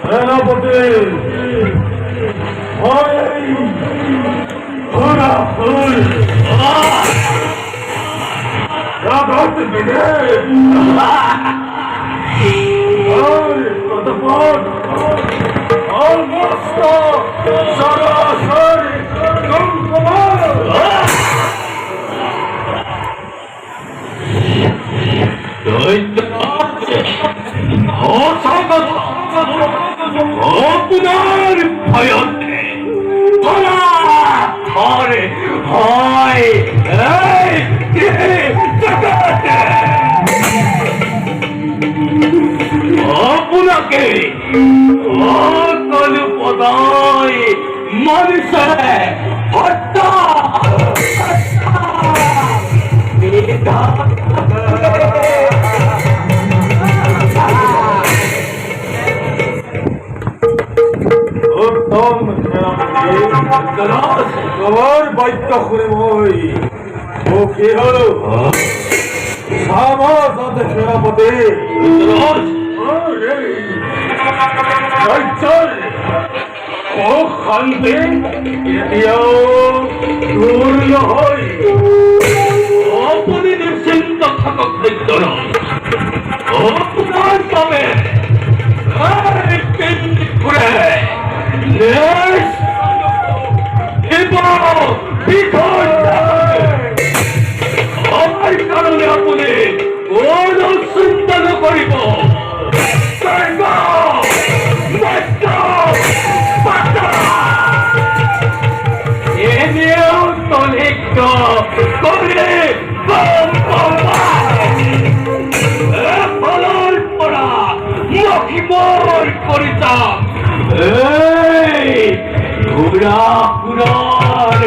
সেনাপতি আপনার ভয়তে ধরে হয় আপনাকে অকল পদায় মানুষে হত্যা সবার বাইকটা করে বই ও কি হলো সাথে সেনাপতি ও খানতে এটিও দূর হয় আপনি নিশ্চিন্ত থাকক দেখল আপনার তবে ঘুরে আমার কারণে আপনি কোন চিন্তা করিব এনেও তলিক্ত করে ফলর পড়া মহিমর করিতাম ঘুরা ঘুরার